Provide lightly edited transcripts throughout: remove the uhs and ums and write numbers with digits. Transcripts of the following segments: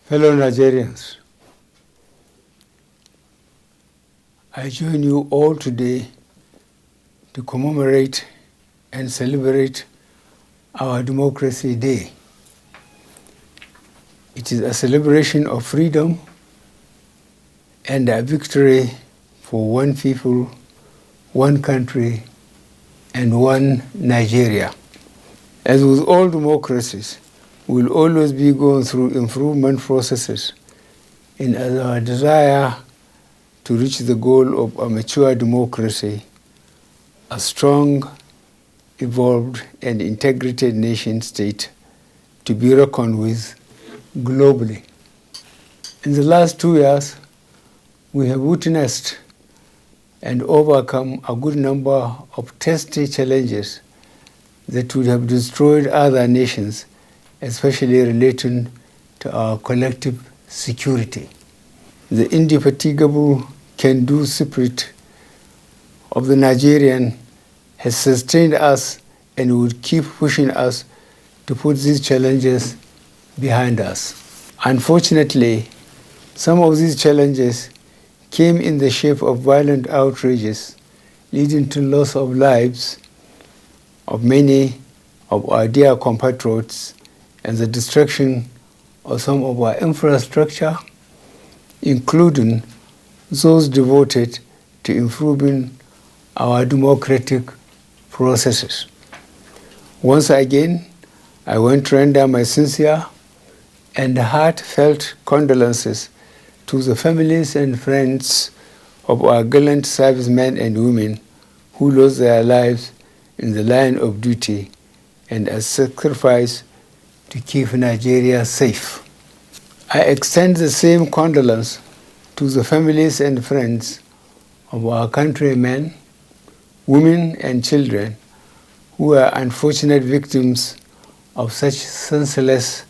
Fellow Nigerians, I join you all today to commemorate and celebrate our Democracy Day. It is a celebration of freedom and a victory for one people, one country, and one Nigeria. As with all democracies, we will always be going through improvement processes in our desire to reach the goal of a mature democracy, a strong, evolved, and integrated nation-state to be reckoned with globally. In the last 2 years, we have witnessed and overcome a good number of testy challenges that would have destroyed other nations, especially relating to our collective security. The indefatigable can-do spirit of the Nigerian has sustained us and would keep pushing us to put these challenges behind us. Unfortunately, some of these challenges came in the shape of violent outrages, leading to loss of lives of many of our dear compatriots and the destruction of some of our infrastructure, including those devoted to improving our democratic processes. Once again, I want to render my sincere and heartfelt condolences to the families and friends of our gallant servicemen and women who lost their lives in the line of duty and as sacrifice to keep Nigeria safe. I extend the same condolence to the families and friends of our countrymen, women and children who are unfortunate victims of such senseless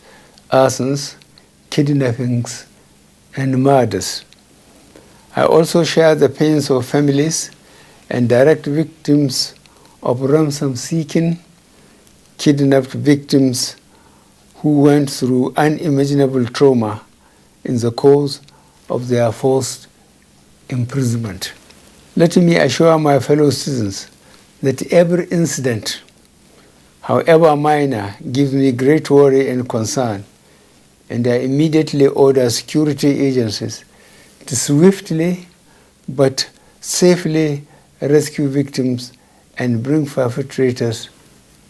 arsons, kidnappings, and murders. I also share the pains of families and direct victims of ransom seeking, kidnapped victims who went through unimaginable trauma in the course of their forced imprisonment. Let me assure my fellow citizens that every incident, however minor, gives me great worry and concern, and I immediately order security agencies to swiftly but safely rescue victims and bring perpetrators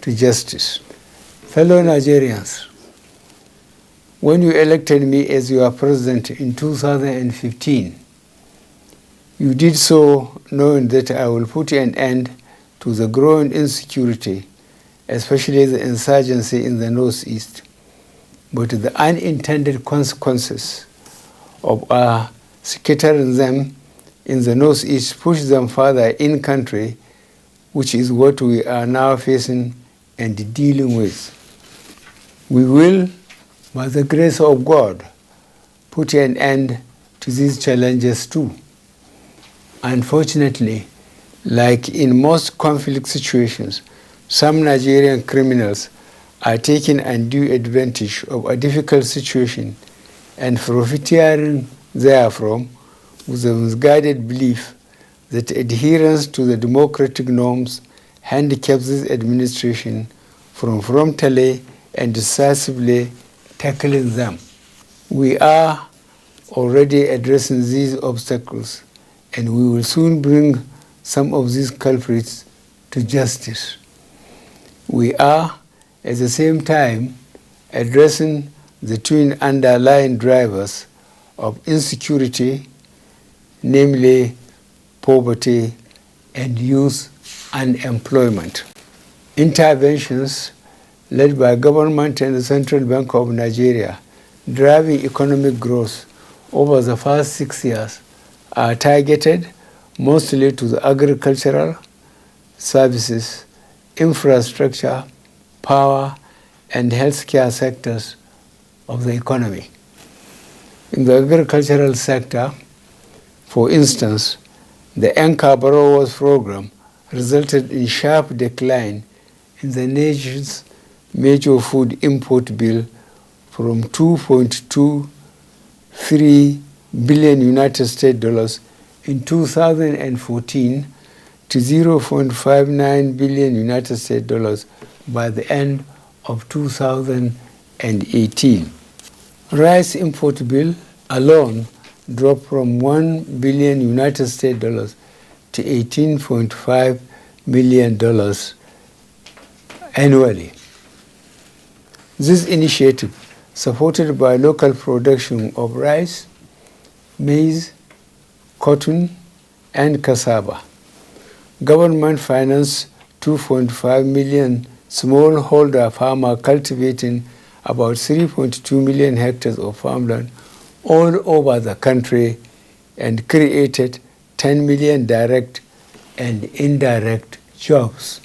to justice. Fellow Nigerians, when you elected me as your president in 2015, you did so knowing that I will put an end to the growing insecurity, especially the insurgency in the Northeast. But the unintended consequences of scattering them in the Northeast push them further in-country, which is what we are now facing and dealing with. We will, by the grace of God, put an end to these challenges too. Unfortunately, like in most conflict situations, some Nigerian criminals are taking undue advantage of a difficult situation and profiteering therefrom with the misguided belief that adherence to the democratic norms handicaps this administration from promptly and decisively tackling them. We are already addressing these obstacles, and we will soon bring some of these culprits to justice. We are, at the same time, addressing the twin underlying drivers of insecurity, namely poverty and youth unemployment. Interventions led by government and the Central Bank of Nigeria driving economic growth over the past 6 years are targeted mostly to the agricultural, services, infrastructure, power, and healthcare sectors of the economy. In the agricultural sector, for instance, the Anchor Borrowers Program resulted in sharp decline in the nation's major food import bill from 2.2 billion United States dollars in 2014 to 0.59 billion United States dollars by the end of 2018. Rice import bill alone dropped from 1 billion United States dollars to $18.5 million annually. This initiative, supported by local production of rice, maize, cotton, and cassava. Government financed 2.5 million smallholder farmers cultivating about 3.2 million hectares of farmland all over the country and created 10 million direct and indirect jobs.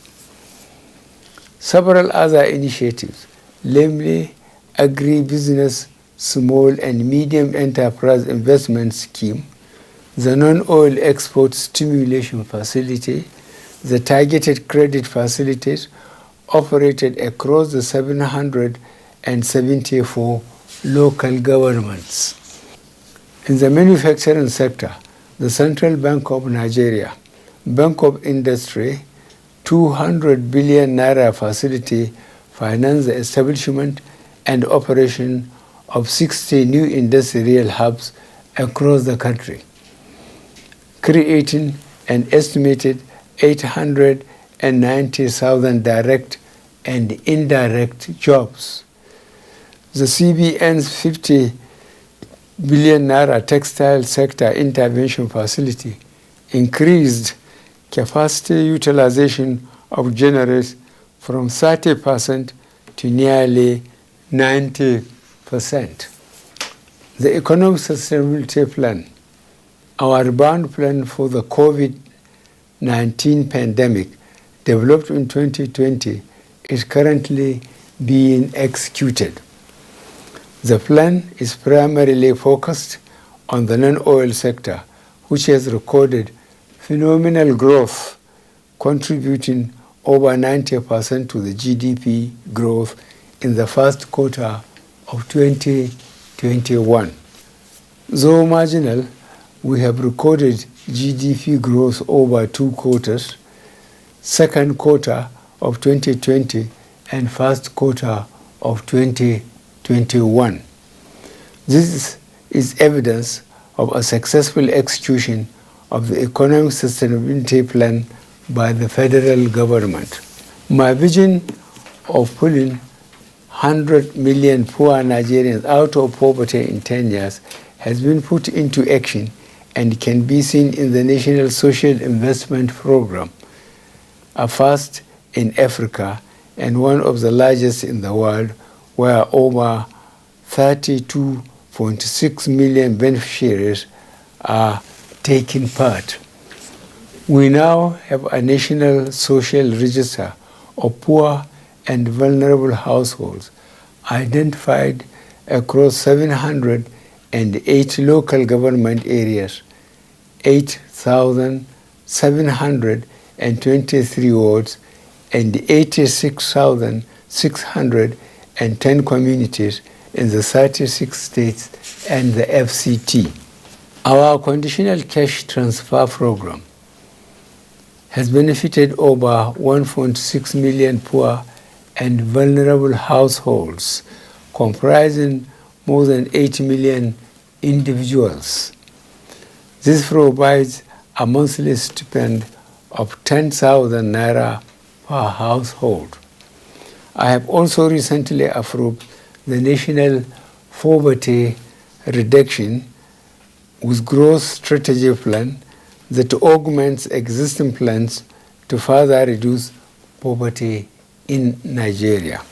Several other initiatives, namely agribusiness, small and medium enterprise investment scheme, the non-oil export stimulation facility, the targeted credit facilities operated across the 774 local governments. In the manufacturing sector, the Central Bank of Nigeria, Bank of Industry, 200 billion naira facility financed the establishment and operation of 60 new industrial hubs across the country, creating an estimated 890,000 direct and indirect jobs. The CBN's 50 billion naira textile sector intervention facility increased capacity utilization of generators from 30% to nearly 90%. The Economic Sustainability Plan, our rebound plan for the COVID-19 pandemic, developed in 2020, is currently being executed. The plan is primarily focused on the non-oil sector, which has recorded phenomenal growth, contributing over 90% to the GDP growth in the first quarter of 2021. Though marginal, we have recorded GDP growth over 2 quarters, second quarter of 2020 and first quarter of 2021. This is evidence of a successful execution of the Economic Sustainability Plan by the federal government. My vision of pulling 100 million poor Nigerians out of poverty in 10 years has been put into action and can be seen in the National Social Investment Program, a first in Africa and one of the largest in the world, where over 32.6 million beneficiaries are taking part. We now have a national social register of poor and vulnerable households identified across 708 local government areas, 8,723 wards, and 86,610 communities in the 36 states and the FCT. Our conditional cash transfer program has benefited over 1.6 million poor and vulnerable households, comprising more than 8 million individuals. This provides a monthly stipend of 10,000 naira per household. I have also recently approved the National Poverty Reduction with Growth Strategy Plan that augments existing plans to further reduce poverty in Nigeria.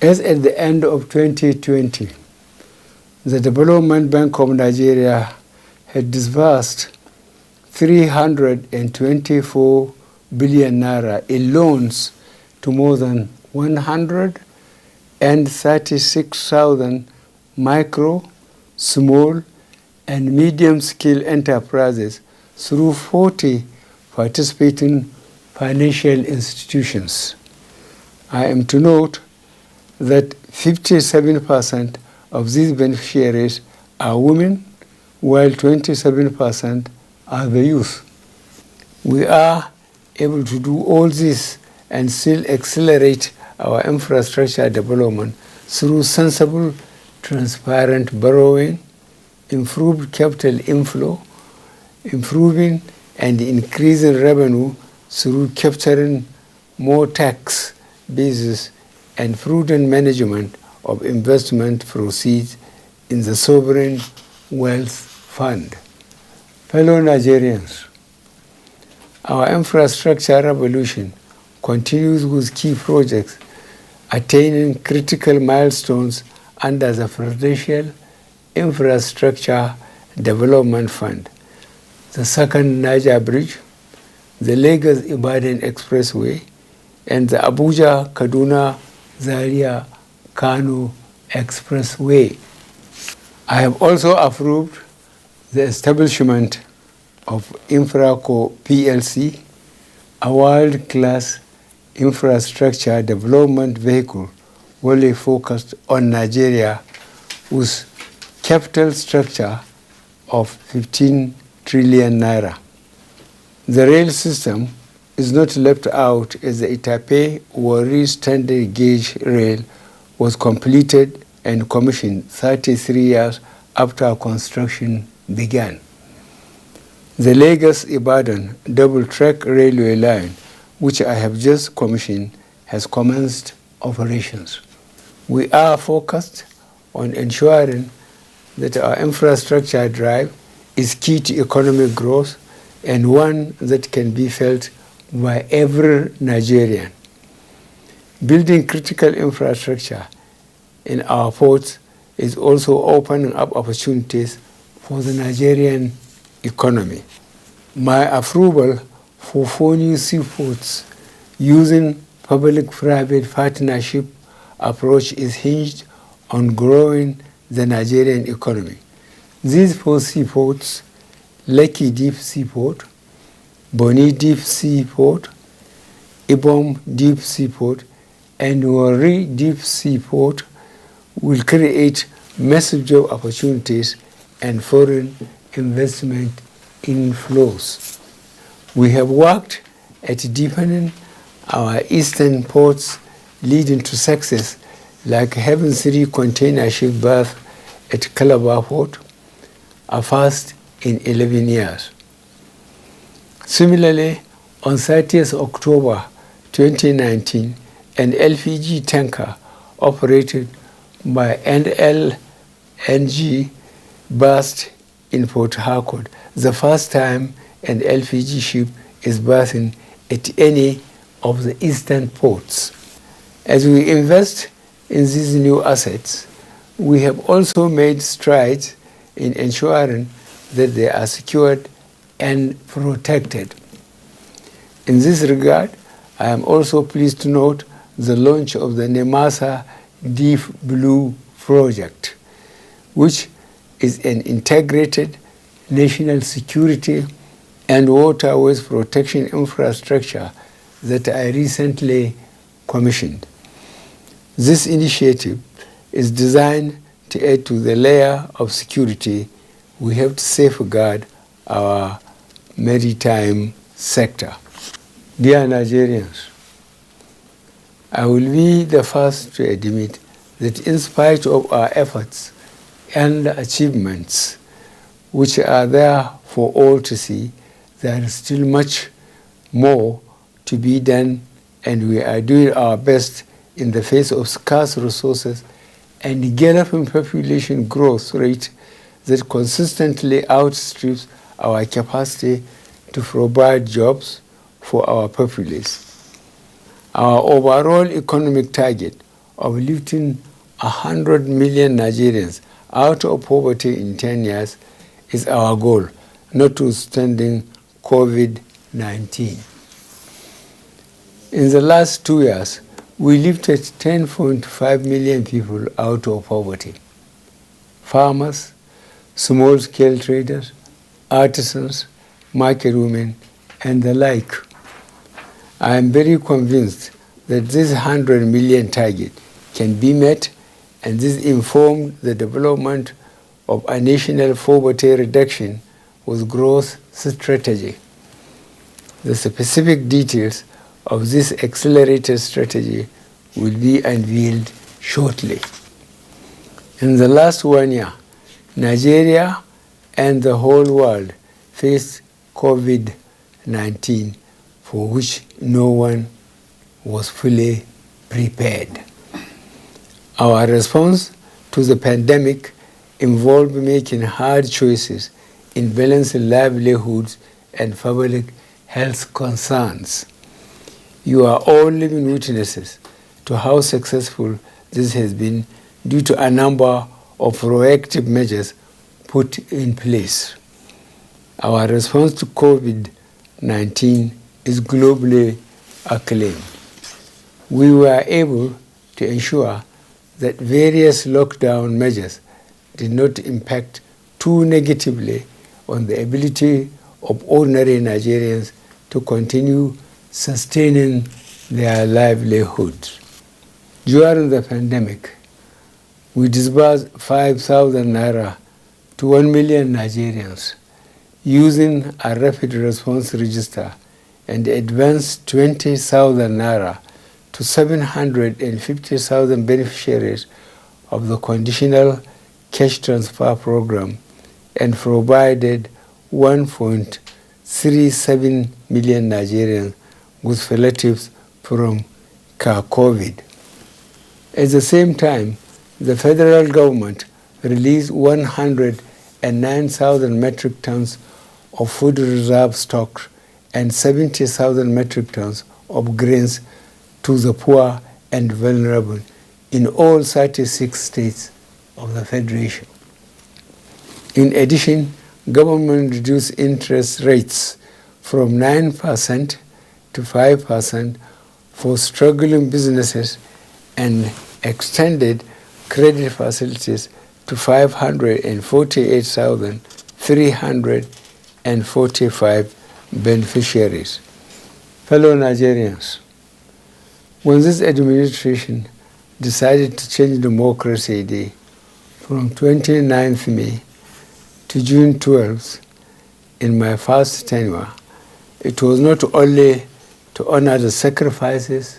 As at the end of 2020, the Development Bank of Nigeria had disbursed 324 billion naira in loans to more than 136,000 micro, small, and medium-scale enterprises through 40 participating financial institutions. I am to note that 57% of these beneficiaries are women, while 27% are the youth. We are able to do all this and still accelerate our infrastructure development through sensible, transparent borrowing, improved capital inflow, improving and increasing revenue through capturing more tax bases, and prudent management of investment proceeds in the sovereign wealth fund. Fellow Nigerians, our infrastructure revolution continues with key projects attaining critical milestones under the Presidential Infrastructure Development Fund: the second Niger Bridge, the Lagos-Ibadan Expressway, and the Abuja-Kaduna-Zaria-Kano Expressway. I have also approved the establishment of Infraco PLC, a world-class infrastructure development vehicle wholly focused on Nigeria with capital structure of 15 trillion naira. The rail system is not left out, as the Itape-Warri standard gauge rail was completed and commissioned 33 years after construction began. The Lagos-Ibadan double-track railway line, which I have just commissioned, has commenced operations. We are focused on ensuring that our infrastructure drive is key to economic growth and one that can be felt by every Nigerian. Building critical infrastructure in our ports is also opening up opportunities for the Nigerian economy. My approval for 4 new seaports using public-private partnership approach is hinged on growing the Nigerian economy. These 4 seaports, Lekki Deep Seaport, Bonny Deep Seaport, Ibom Deep Seaport, and Warri Deep Seaport, will create massive job opportunities and foreign investment inflows. We have worked at deepening our eastern ports, leading to success like Heaven City container ship berth at Calabar Port, a first in 11 years. Similarly, on 30th October 2019, an LPG tanker operated by NLNG berthed in Port Harcourt, the first time an LPG ship is berthing at any of the eastern ports. As we invest in these new assets, we have also made strides in ensuring that they are secured and protected. In this regard, I am also pleased to note the launch of the Nemasa Deep Blue project, which is an integrated national security and waterways protection infrastructure that I recently commissioned. This initiative is designed to add to the layer of security we have to safeguard our maritime sector. Dear Nigerians, I will be the first to admit that in spite of our efforts and achievements, which are there for all to see, there is still much more to be done, and we are doing our best in the face of scarce resources and galloping population growth rate that consistently outstrips our capacity to provide jobs for our populace. Our overall economic target of lifting 100 million Nigerians out of poverty in 10 years is our goal, notwithstanding COVID-19. In the last 2 years, we lifted 10.5 million people out of poverty. Farmers, small-scale traders, artisans, market women, and the like. I am very convinced that this 100 million target can be met, and this informed the development of a national poverty reduction with growth strategy. The specific details of this accelerated strategy will be unveiled shortly. In the last 1 year, Nigeria and the whole world faced COVID-19, for which no one was fully prepared. Our response to the pandemic involved making hard choices in balancing livelihoods and public health concerns. You are all living witnesses to how successful this has been due to a number of proactive measures put in place. Our response to COVID-19 is globally acclaimed. We were able to ensure that various lockdown measures did not impact too negatively on the ability of ordinary Nigerians to continue sustaining their livelihoods. During the pandemic, we disbursed 5,000 naira to 1 million Nigerians using a rapid response register and advanced 20,000 naira to 750,000 beneficiaries of the conditional cash transfer program and provided 1.37 million Nigerians with relatives from COVID. At the same time, the federal government released 109,000 metric tons of food reserve stock and 70,000 metric tons of grains to the poor and vulnerable in all 36 states of the Federation. In addition, government reduced interest rates from 9% to 5% for struggling businesses and extended credit facilities to 548,345 beneficiaries. Fellow Nigerians, when this administration decided to change Democracy Day from 29th May to June 12th in my first tenure, it was not only to honor the sacrifices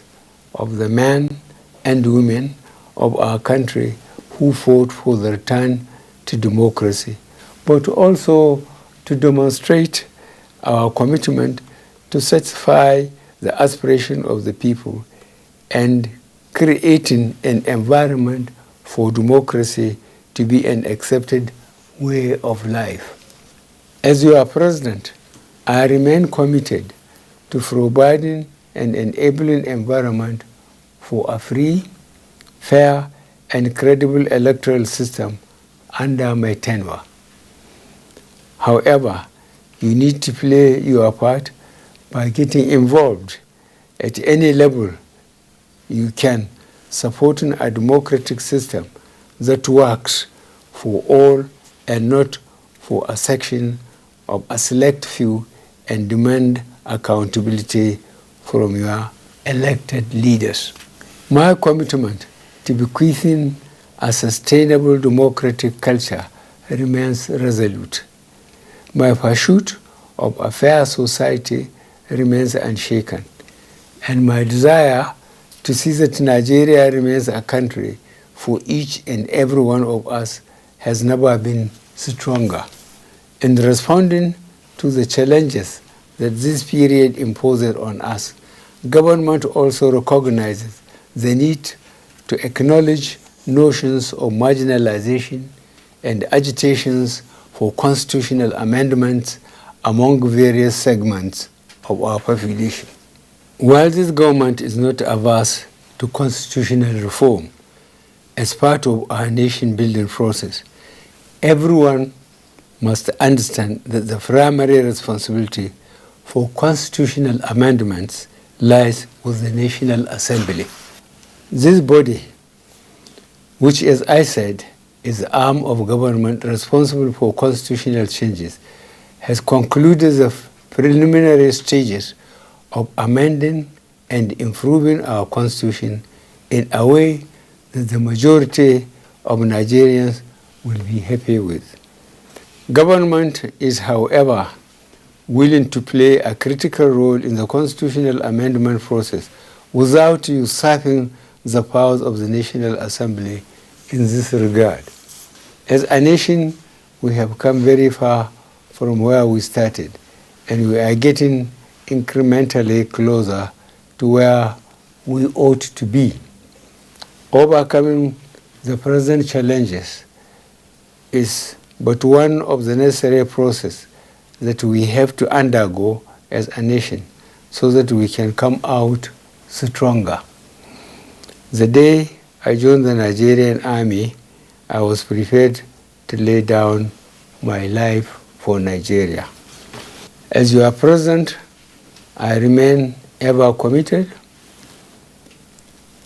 of the men and women of our country who fought for the return to democracy, but also to demonstrate our commitment to satisfy the aspiration of the people and creating an environment for democracy to be an accepted way of life. As your president, I remain committed to providing an enabling environment for a free, fair, and credible electoral system under my tenure. However, you need to play your part by getting involved at any level you can, supporting a democratic system that works for all and not for a section of a select few, and demand accountability from your elected leaders. My commitment to bequeathing a sustainable democratic culture remains resolute. My pursuit of a fair society remains unshaken, and my desire to see that Nigeria remains a country for each and every one of us has never been stronger. In responding to the challenges that this period imposes on us, government also recognizes the need to acknowledge notions of marginalization and agitations for constitutional amendments among various segments of our population. While this government is not averse to constitutional reform as part of our nation-building process, everyone must understand that the primary responsibility for constitutional amendments lies with the National Assembly. This body, which, as I said, is the arm of government responsible for constitutional changes, has concluded the preliminary stages of amending and improving our constitution in a way that the majority of Nigerians will be happy with. Government is, however, willing to play a critical role in the constitutional amendment process without usurping the powers of the National Assembly in this regard. As a nation, we have come very far from where we started, and we are getting incrementally closer to where we ought to be. Overcoming the present challenges is but one of the necessary processes that we have to undergo as a nation so that we can come out stronger. The day I joined the Nigerian Army, I was prepared to lay down my life for Nigeria. As your president, I remain ever committed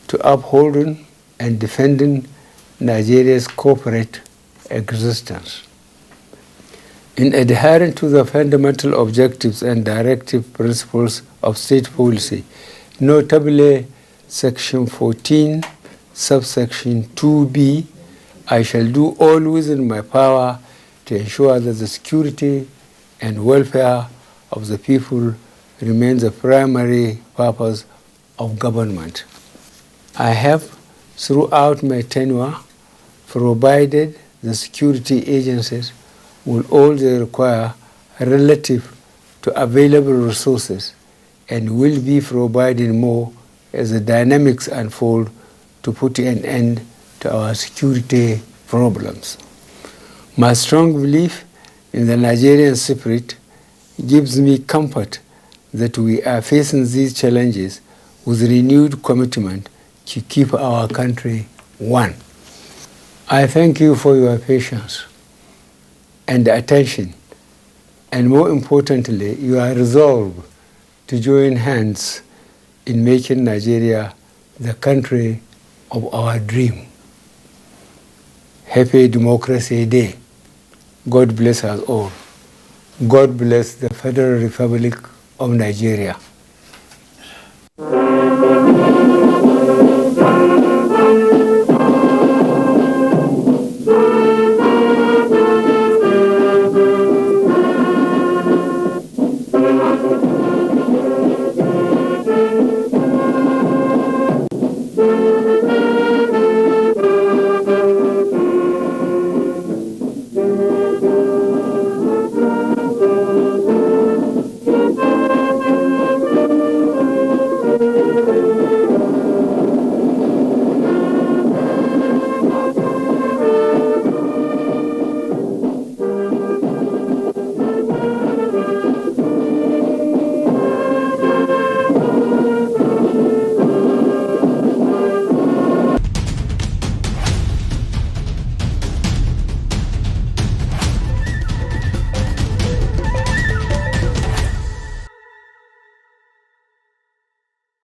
to upholding and defending Nigeria's corporate existence. In adhering to the fundamental objectives and directive principles of state policy, notably Section 14, subsection 2b, I shall do all within my power to ensure that the security and welfare of the people remain the primary purpose of government. I have, throughout my tenure, provided the security agencies with all they require relative to available resources and will be providing more as the dynamics unfold to put an end to our security problems. My strong belief in the Nigerian spirit gives me comfort that we are facing these challenges with renewed commitment to keep our country one. I thank you for your patience and attention, and more importantly, your resolve to join hands in making Nigeria the country of our dream. Happy Democracy Day. God bless us all. God bless the Federal Republic of Nigeria.